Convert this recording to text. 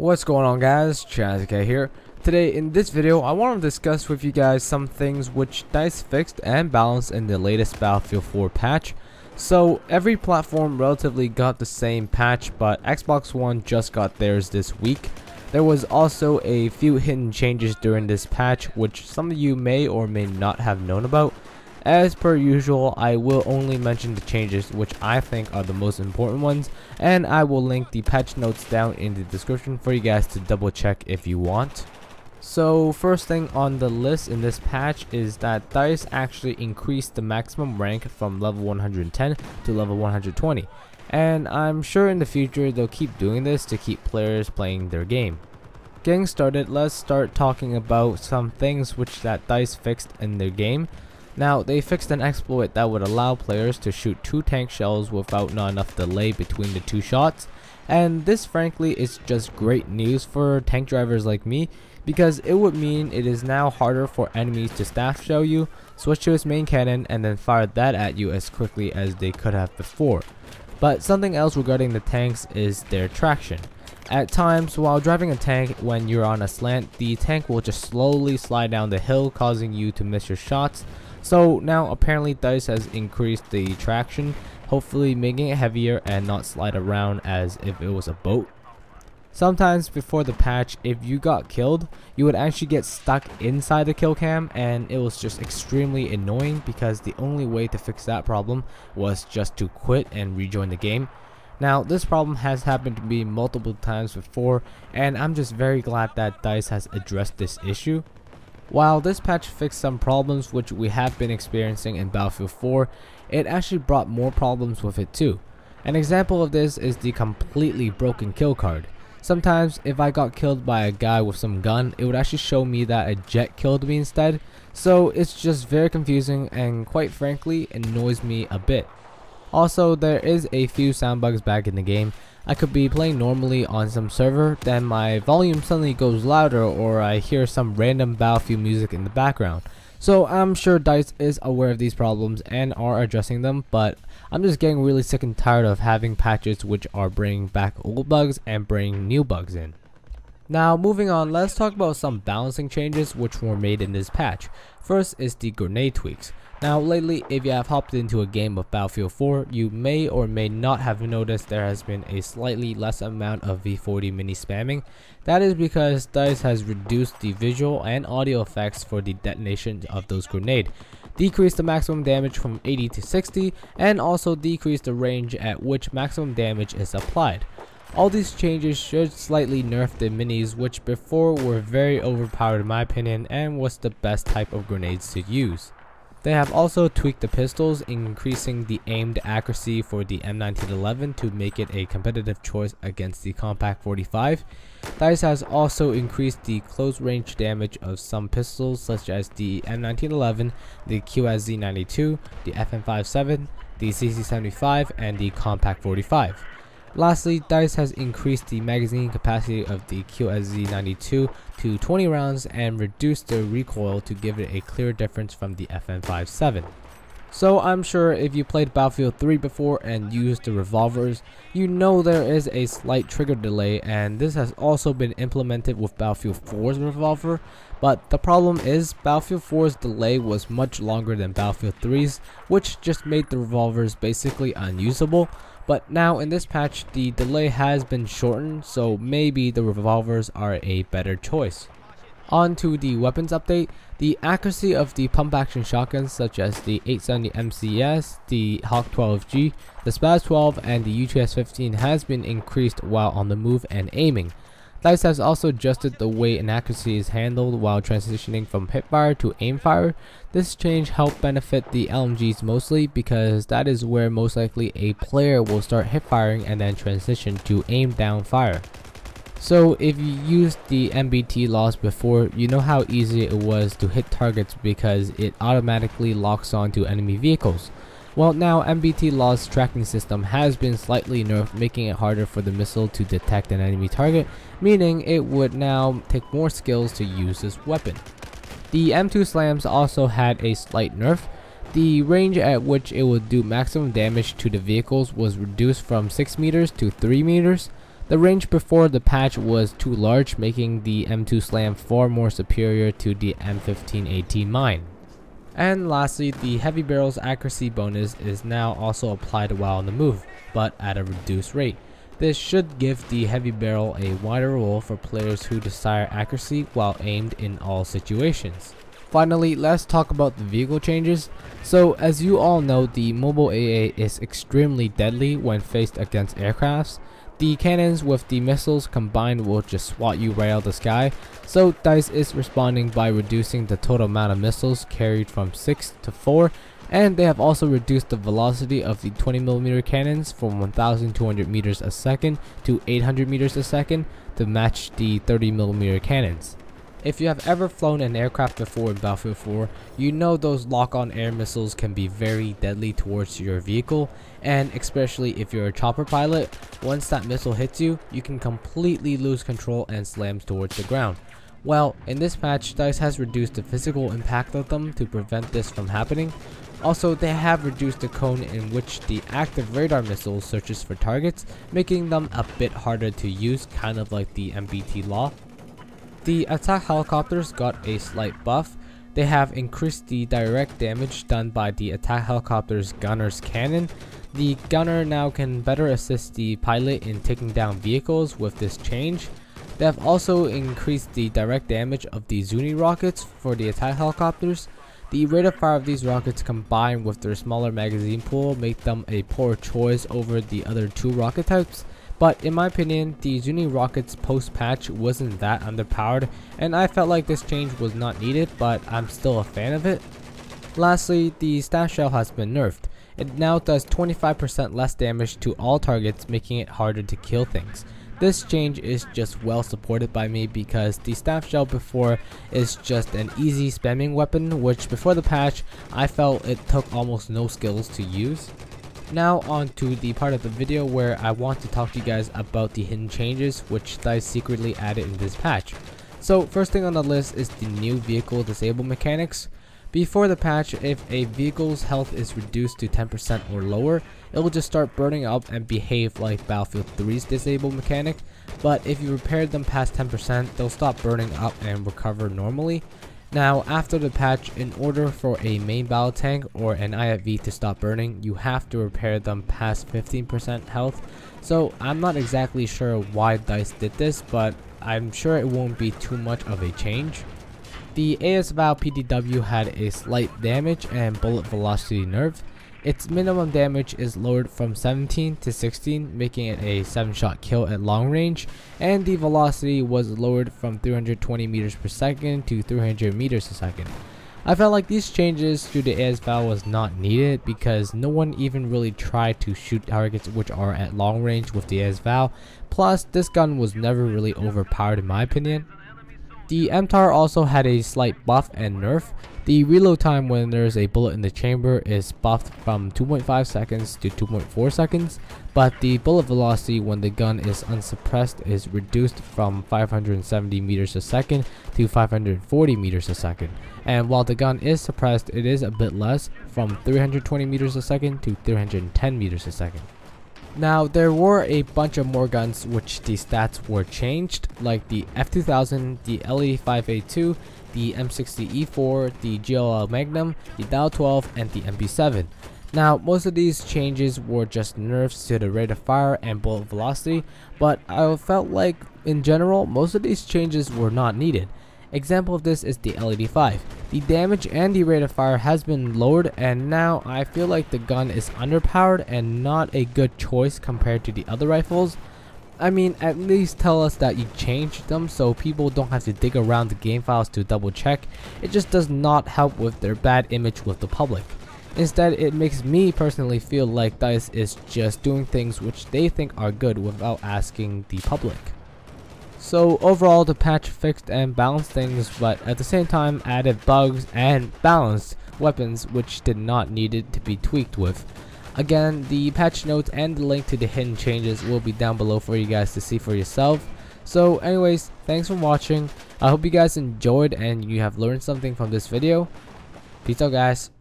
What's going on, guys? Th3 here. Today in this video I want to discuss with you guys some things which DICE fixed and balanced in the latest Battlefield 4 patch. So every platform relatively got the same patch, but Xbox One just got theirs this week. There was also a few hidden changes during this patch which some of you may or may not have known about. As per usual, I will only mention the changes which I think are the most important ones, and I will link the patch notes down in the description for you guys to double check if you want. So first thing on the list in this patch is that DICE actually increased the maximum rank from level 110 to level 120, and I'm sure in the future they'll keep doing this to keep players playing their game. Getting started, let's start talking about some things which that DICE fixed in their game. Now, they fixed an exploit that would allow players to shoot 2 tank shells without not enough delay between the 2 shots, and this frankly is just great news for tank drivers like me, because it would mean it is now harder for enemies to staff shell you, switch to its main cannon, and then fire that at you as quickly as they could have before. But something else regarding the tanks is their traction. At times, while driving a tank when you're on a slant, the tank will just slowly slide down the hill, causing you to miss your shots. So now apparently DICE has increased the traction, hopefully making it heavier and not slide around as if it was a boat. Sometimes before the patch, if you got killed, you would actually get stuck inside the kill cam, and it was just extremely annoying because the only way to fix that problem was just to quit and rejoin the game. Now, this problem has happened to me multiple times before, and I'm just very glad that DICE has addressed this issue. While this patch fixed some problems which we have been experiencing in Battlefield 4, it actually brought more problems with it too. An example of this is the completely broken kill card. Sometimes if I got killed by a guy with some gun, it would actually show me that a jet killed me instead, so it's just very confusing and quite frankly annoys me a bit. Also, there is a few sound bugs back in the game. I could be playing normally on some server, then my volume suddenly goes louder, or I hear some random Battlefield music in the background. So I'm sure DICE is aware of these problems and are addressing them, but I'm just getting really sick and tired of having patches which are bringing back old bugs and bringing new bugs in. Now moving on, let's talk about some balancing changes which were made in this patch. First is the grenade tweaks. Now lately, if you have hopped into a game of Battlefield 4, you may or may not have noticed there has been a slightly less amount of V40 mini spamming. That is because DICE has reduced the visual and audio effects for the detonation of those grenades, decreased the maximum damage from 80 to 60, and also decreased the range at which maximum damage is applied. All these changes should slightly nerf the minis, which before were very overpowered in my opinion and was the best type of grenades to use. They have also tweaked the pistols, increasing the aimed accuracy for the M1911 to make it a competitive choice against the Compact 45. DICE has also increased the close range damage of some pistols such as the M1911, the QSZ92, the FM57, the CC75, and the Compact 45. Lastly, DICE has increased the magazine capacity of the QSZ92 to 20 rounds and reduced the recoil to give it a clear difference from the FM57. So I'm sure if you played Battlefield 3 before and used the revolvers, you know there is a slight trigger delay, and this has also been implemented with Battlefield 4's revolver, but the problem is Battlefield 4's delay was much longer than Battlefield 3's, which just made the revolvers basically unusable. But now in this patch, the delay has been shortened, so maybe the revolvers are a better choice. On to the weapons update. The accuracy of the pump action shotguns such as the 870 MCS, the Hawk 12G, the Spaz 12, and the UTS 15 has been increased while on the move and aiming. DICE has also adjusted the way an accuracy is handled while transitioning from hipfire to aimfire. This change helped benefit the LMGs mostly because that is where most likely a player will start hipfiring and then transition to aim down fire. So if you used the MBT loss before, you know how easy it was to hit targets because it automatically locks onto enemy vehicles. Well, now MBT Law's tracking system has been slightly nerfed, making it harder for the missile to detect an enemy target, meaning it would now take more skills to use this weapon. The M2 slams also had a slight nerf. The range at which it would do maximum damage to the vehicles was reduced from 6 meters to 3 meters. The range before the patch was too large, making the M2 Slam far more superior to the M15 mine. And lastly, the heavy barrel's accuracy bonus is now also applied while on the move, but at a reduced rate. This should give the heavy barrel a wider role for players who desire accuracy while aimed in all situations. Finally, let's talk about the vehicle changes. So as you all know, the mobile AA is extremely deadly when faced against aircrafts. The cannons with the missiles combined will just swat you right out of the sky, so DICE is responding by reducing the total amount of missiles carried from 6 to 4, and they have also reduced the velocity of the 20mm cannons from 1,200 meters a second to 800 meters a second to match the 30mm cannons. If you have ever flown an aircraft before in Battlefield 4, you know those lock-on air missiles can be very deadly towards your vehicle, and especially if you're a chopper pilot, once that missile hits you, you can completely lose control and slams towards the ground. Well, in this patch, DICE has reduced the physical impact of them to prevent this from happening. Also, they have reduced the cone in which the active radar missile searches for targets, making them a bit harder to use, kind of like the MBT law. The attack helicopters got a slight buff. They have increased the direct damage done by the attack helicopter's gunner's cannon. The gunner now can better assist the pilot in taking down vehicles with this change. They have also increased the direct damage of the Zuni rockets for the attack helicopters. The rate of fire of these rockets combined with their smaller magazine pool make them a poor choice over the other two rocket types. But in my opinion, the Zuni rockets post-patch wasn't that underpowered, and I felt like this change was not needed, but I'm still a fan of it. Lastly, the staff shell has been nerfed. It now does 25% less damage to all targets, making it harder to kill things. This change is just well supported by me because the staff shell before is just an easy spamming weapon, which before the patch I felt it took almost no skills to use. Now on to the part of the video where I want to talk to you guys about the hidden changes which DICE secretly added in this patch. So first thing on the list is the new vehicle disable mechanics. Before the patch, if a vehicle's health is reduced to 10% or lower, it will just start burning up and behave like Battlefield 3's disable mechanic, but if you repair them past 10%, they'll stop burning up and recover normally. Now after the patch, in order for a main battle tank or an IFV to stop burning, you have to repair them past 15% health. So I'm not exactly sure why DICE did this, but I'm sure it won't be too much of a change. The ASVAL PDW had a slight damage and bullet velocity nerf. Its minimum damage is lowered from 17 to 16, making it a 7-shot kill at long range, and the velocity was lowered from 320 meters per second to 300 meters a second. I felt like these changes to the ASVAL was not needed because no one even really tried to shoot targets which are at long range with the ASVAL, plus this gun was never really overpowered in my opinion. The MTAR also had a slight buff and nerf. The reload time when there's a bullet in the chamber is buffed from 2.5 seconds to 2.4 seconds, but the bullet velocity when the gun is unsuppressed is reduced from 570 meters a second to 540 meters a second. And while the gun is suppressed, it is a bit less, from 320 meters a second to 310 meters a second. Now there were a bunch of more guns which the stats were changed, like the F2000, the L85A2, the M60E4, the GLL Magnum, the Dow-12, and the MP7. Now most of these changes were just nerfs to the rate of fire and bullet velocity, but I felt like in general most of these changes were not needed. Example of this is the L85. The damage and the rate of fire has been lowered, and now I feel like the gun is underpowered and not a good choice compared to the other rifles. I mean, at least tell us that you changed them so people don't have to dig around the game files to double check. It just does not help with their bad image with the public. Instead, it makes me personally feel like DICE is just doing things which they think are good without asking the public. So overall, the patch fixed and balanced things, but at the same time added bugs and balanced weapons which did not need it to be tweaked with. Again, the patch notes and the link to the hidden changes will be down below for you guys to see for yourself. So anyways, thanks for watching. I hope you guys enjoyed and you have learned something from this video. Peace out guys.